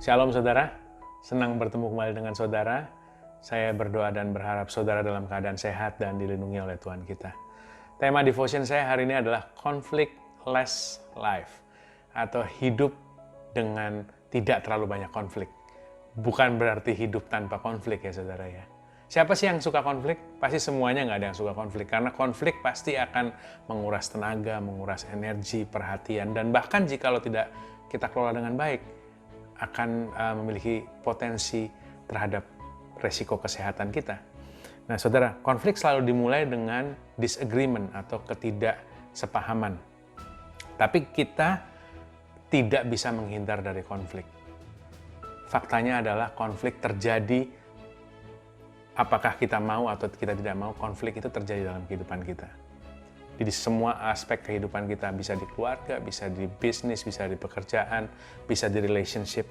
Shalom saudara, senang bertemu kembali dengan saudara. Saya berdoa dan berharap saudara dalam keadaan sehat dan dilindungi oleh Tuhan kita. Tema devotion saya hari ini adalah conflictless life, atau hidup dengan tidak terlalu banyak konflik. Bukan berarti hidup tanpa konflik ya saudara ya. Siapa sih yang suka konflik? Pasti semuanya nggak ada yang suka konflik, karena konflik pasti akan menguras tenaga, menguras energi, perhatian, dan bahkan jikalau tidak kita kelola dengan baik, akan memiliki potensi terhadap resiko kesehatan kita. Nah saudara, konflik selalu dimulai dengan disagreement atau ketidaksepahaman. Tapi kita tidak bisa menghindar dari konflik. Faktanya adalah konflik terjadi, apakah kita mau atau kita tidak mau, konflik itu terjadi dalam kehidupan kita. Di semua aspek kehidupan kita, bisa di keluarga, bisa di bisnis, bisa di pekerjaan, bisa di relationship.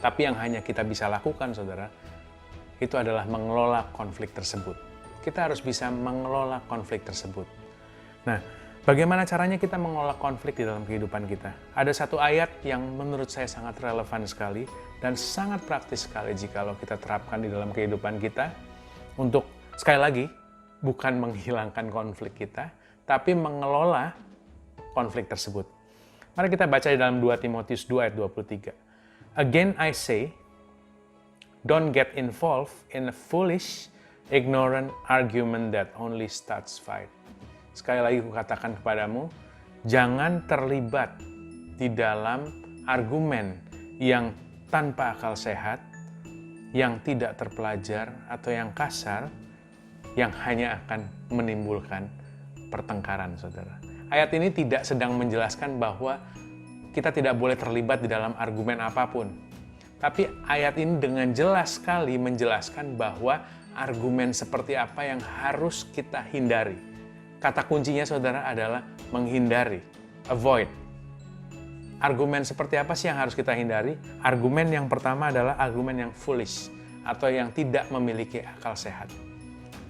Tapi yang hanya kita bisa lakukan, saudara, itu adalah mengelola konflik tersebut. Kita harus bisa mengelola konflik tersebut. Nah, bagaimana caranya kita mengelola konflik di dalam kehidupan kita? Ada satu ayat yang menurut saya sangat relevan sekali dan sangat praktis sekali jikalau kita terapkan di dalam kehidupan kita untuk, sekali lagi, bukan menghilangkan konflik kita, tapi mengelola konflik tersebut. Mari kita baca di dalam 2 Timotius 2 ayat 23. Again I say, don't get involved in a foolish, ignorant argument that only starts fight. Sekali lagi aku katakan kepadamu, jangan terlibat di dalam argumen yang tanpa akal sehat, yang tidak terpelajar atau yang kasar, yang hanya akan menimbulkan pertengkaran, saudara. Ayat ini tidak sedang menjelaskan bahwa kita tidak boleh terlibat di dalam argumen apapun. Tapi ayat ini dengan jelas sekali menjelaskan bahwa argumen seperti apa yang harus kita hindari. Kata kuncinya, saudara, adalah menghindari, avoid. Argumen seperti apa sih yang harus kita hindari? Argumen yang pertama adalah argumen yang foolish, atau yang tidak memiliki akal sehat.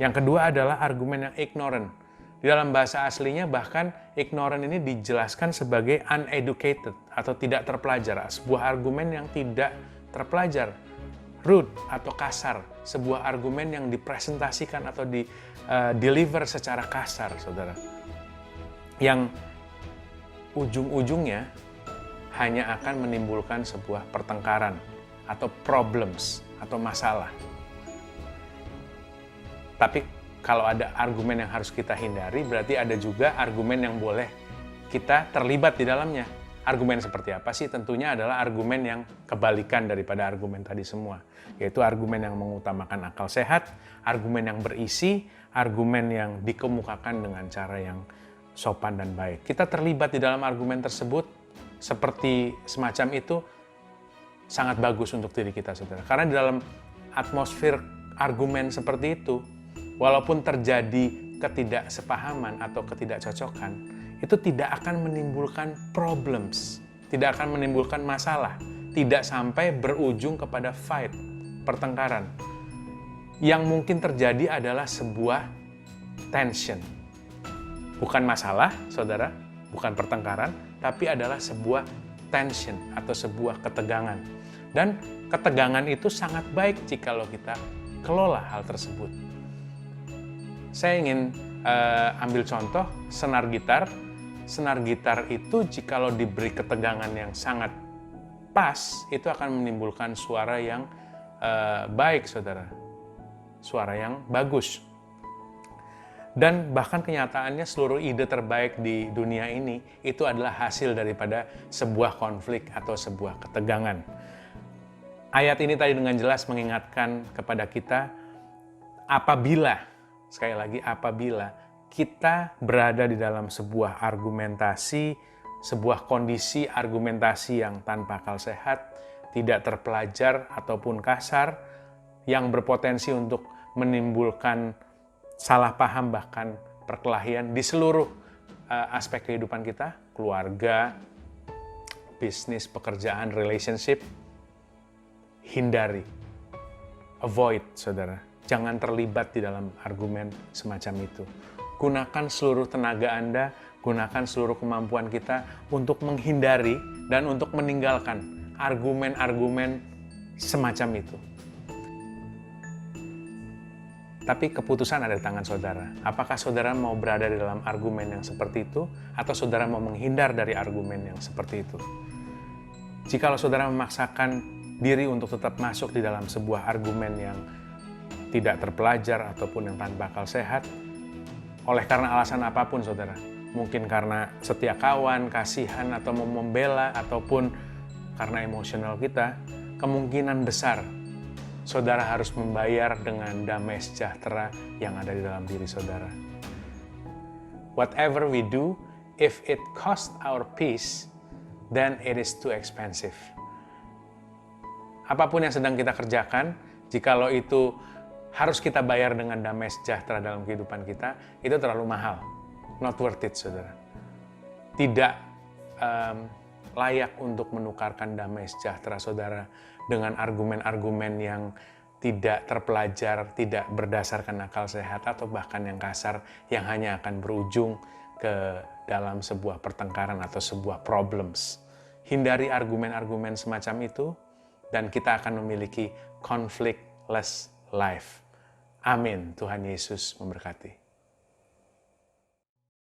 Yang kedua adalah argumen yang ignorant. Di dalam bahasa aslinya bahkan ignorant ini dijelaskan sebagai uneducated atau tidak terpelajar. Sebuah argumen yang tidak terpelajar, rude atau kasar. Sebuah argumen yang dipresentasikan atau deliver secara kasar, saudara. Yang ujung-ujungnya hanya akan menimbulkan sebuah pertengkaran atau problems atau masalah. Tapi kalau ada argumen yang harus kita hindari, berarti ada juga argumen yang boleh kita terlibat di dalamnya. Argumen seperti apa sih? Tentunya adalah argumen yang kebalikan daripada argumen tadi semua. Yaitu argumen yang mengutamakan akal sehat, argumen yang berisi, argumen yang dikemukakan dengan cara yang sopan dan baik. Kita terlibat di dalam argumen tersebut seperti semacam itu sangat bagus untuk diri kita, saudara. Karena di dalam atmosfer argumen seperti itu, walaupun terjadi ketidaksepahaman atau ketidakcocokan, itu tidak akan menimbulkan problems, tidak akan menimbulkan masalah, tidak sampai berujung kepada fight, pertengkaran. Yang mungkin terjadi adalah sebuah tension. Bukan masalah, saudara, bukan pertengkaran, tapi adalah sebuah tension atau sebuah ketegangan. Dan ketegangan itu sangat baik jikalau kita kelola hal tersebut. Saya ingin ambil contoh senar gitar. Senar gitar itu jikalau diberi ketegangan yang sangat pas, itu akan menimbulkan suara yang baik, saudara. Suara yang bagus. Dan bahkan kenyataannya seluruh ide terbaik di dunia ini itu adalah hasil daripada sebuah konflik atau sebuah ketegangan. Ayat ini tadi dengan jelas mengingatkan kepada kita apabila, sekali lagi, apabila kita berada di dalam sebuah argumentasi, sebuah kondisi argumentasi yang tanpa akal sehat, tidak terpelajar ataupun kasar, yang berpotensi untuk menimbulkan salah paham bahkan perkelahian di seluruh aspek kehidupan kita, keluarga, bisnis, pekerjaan, relationship, hindari, avoid, saudara. Jangan terlibat di dalam argumen semacam itu. Gunakan seluruh tenaga Anda, gunakan seluruh kemampuan kita untuk menghindari dan untuk meninggalkan argumen-argumen semacam itu. Tapi keputusan ada di tangan saudara. Apakah saudara mau berada di dalam argumen yang seperti itu, atau saudara mau menghindar dari argumen yang seperti itu? Jikalau saudara memaksakan diri untuk tetap masuk di dalam sebuah argumen yang tidak terpelajar ataupun yang tanpa akal sehat, oleh karena alasan apapun saudara, mungkin karena setia kawan, kasihan, atau mau membela, ataupun karena emosional kita, kemungkinan besar saudara harus membayar dengan damai sejahtera yang ada di dalam diri saudara. Whatever we do, if it costs our peace, then it is too expensive. Apapun yang sedang kita kerjakan, jikalau itu harus kita bayar dengan damai sejahtera dalam kehidupan kita, itu terlalu mahal. Not worth it, saudara. Tidak layak untuk menukarkan damai sejahtera saudara dengan argumen-argumen yang tidak terpelajar, tidak berdasarkan akal sehat, atau bahkan yang kasar, yang hanya akan berujung ke dalam sebuah pertengkaran atau sebuah problems. Hindari argumen-argumen semacam itu, dan kita akan memiliki conflictless life. Amin. Tuhan Yesus memberkati.